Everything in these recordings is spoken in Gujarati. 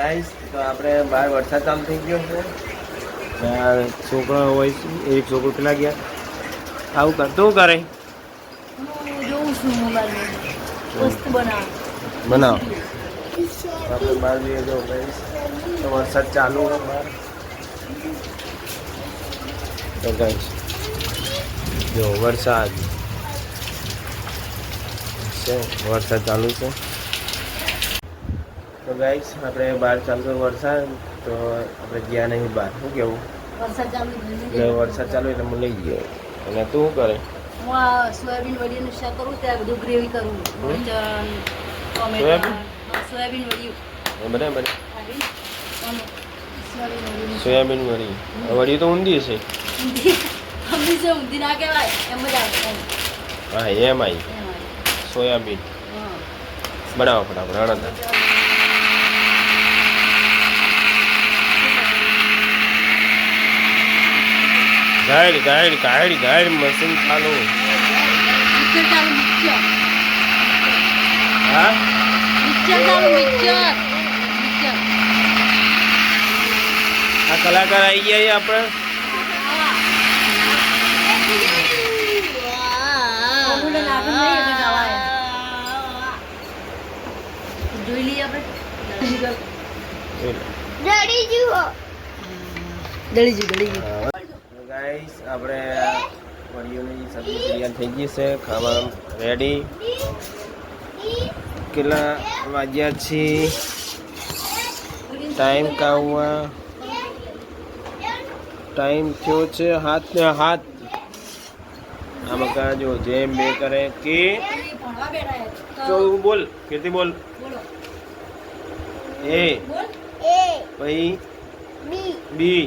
ગાઈસ તો આપણે બહાર વરસાદ ચાલુ થઈ ગયો છે. છોકરા હોય છે, એક છોકરો પેલા ગયા આવું કર તું કરે જોઉં છું મોબાઈલ વસ્તુ બનાવ આપણે બહાર જઈએ જો ગાઈસ તો વરસાદ ચાલુ હોય બહાર. તો ગાઈસ જો વરસાદ ચાલુ છે. તો ગાઈસ આપણે બહાર ચાલતો વરસાદ તો આપણે ગયા નહીં બહાર. શું કેવું? વરસાદ ચાલુ એટલે હું લઈ ગયો. અને તું શું કરે? હું આ સોયાબીન વડીનું શાક કરું ત્યાં બધું ગ્રેવી કરું. સોયાબીન વડી બરાબર. સોયાબીન વડી વડી તો ઊંધી છે. ઊંધી ના કહેવાય એમ જ આવે. હા એમ આવી સોયાબીન બનાવો ફટાફટ હળદર. ગાઈડ મશીન ચાલુ. હા આ કલાકાર આવી ગયા આપણે. જોઈ લઈએ આપણે. ગાઈસ આપણે વડીઓની સબ્જી તૈયાર થઈ ગઈ છે, ખાવા રેડી. કેટલા વાગ્યા છે? ટાઈમ કા હુઆ? ટાઈમ થયો છે હાથ ને હાથ. આમાં કા જો જેમ બે કરે કે તો બોલ કેતી બોલ. એ પછી બી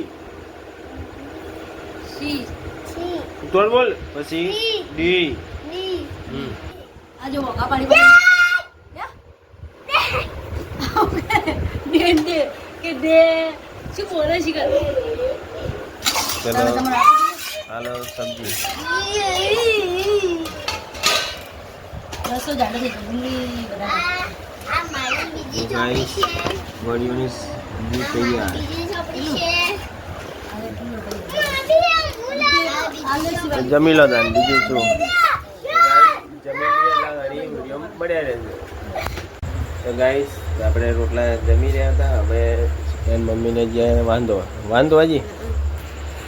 ઉત્તર બોલ પછી ડી. આ જો વકા પાડી દે કે દે શું બોલે છે કે ચલો હાલો સબ્જી રસો જાડે છે ડુંગળી બધા ગાઈસ વડીઓની સબ્જી તૈયાર. જમી લો દાન બીજું શું જમી લે ઘણી વિડીયો મળ્યા રહેશે. તો ગાઈસ આપણે રોટલા જમી રહ્યા હતા. હવે એન મમ્મીને જ્યાં વાંધો હજી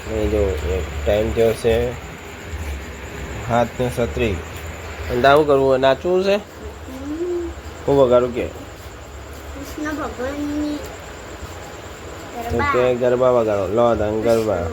નહીં. જો ટાઈમ થયો છે 7:36. અને આવું કરવું નાચવું છે. હું વગાડું કે તો કે ગરબા વગાડો. લો દાન ગરબા.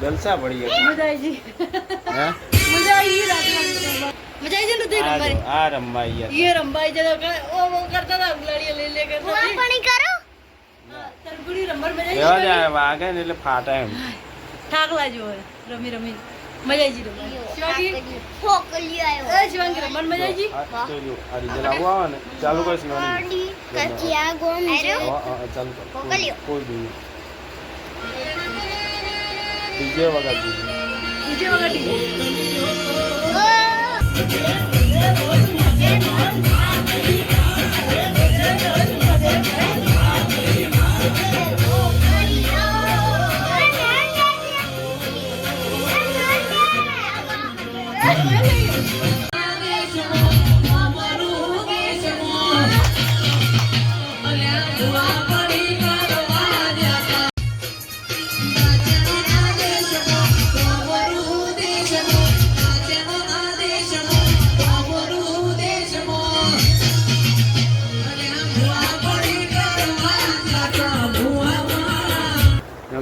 જલસા પડી ગયા. મજા આવી ગઈ. હે મજા આવી ગઈ મજા આવી ગઈ ને રંબાઈ. આ રંબાઈ યાર ये રંબાઈ જરા ઓ કરતા હતા ઉલાડીએ લઈ લે કરતા હું પાણી કરો તરગુડી રંબર મજા એવા જાય વાગે ને એટલે ફાટા એમ. ઠાક લાજો રમી રમી મજા આવી ગઈ. શિવાંગી ફોકલી આયો. એ શિવાંગી રમણ મજા આવી ગઈ. તો જો આ રીજલ આવું આવે ને ચાલુ કરીશ નોની કચિયા ગોમ ચાલુ ફોકલી કોઈ બી ડીજે વગાડી ડીજે વગાડી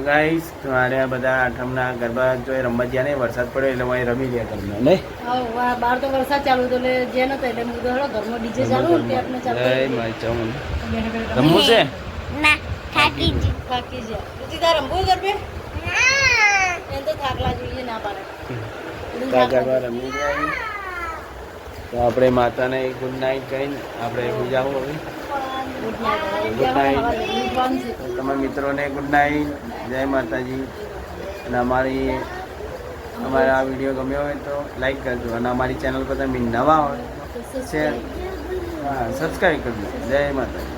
ગાઈસ તમારે બધા આઠમના ગરબા જો રમવા ગયા ને વરસાદ પડ્યો એટલે અહીં રમી ગયા તમને નહીં બહાર તો વરસાદ ચાલુ હતો એટલે જે નતો એટલે હું તો ઘરમાં ડીજે ચાલુ ને આપણે ચાલુ રમવું છે ના થાકી જ થાકી ગયા તું તાર રમવું ગરબે એને તો થાકલા જોઈએ ના પાડે ગરબા રમી ગયા તો આપણે માતાને ગુડ નાઇટ કહીને આપણે પૂજાવું હવે ગુડ નાઇટ તમારા મિત્રોને ગુડ નાઇટ જય માતાજી અને અમારા આ વિડીયો ગમ્યો હોય તો લાઈક કરજો અને અમારી ચેનલ પર તમે નવા હોય શેર સબસ્ક્રાઈબ કરજો જય માતાજી.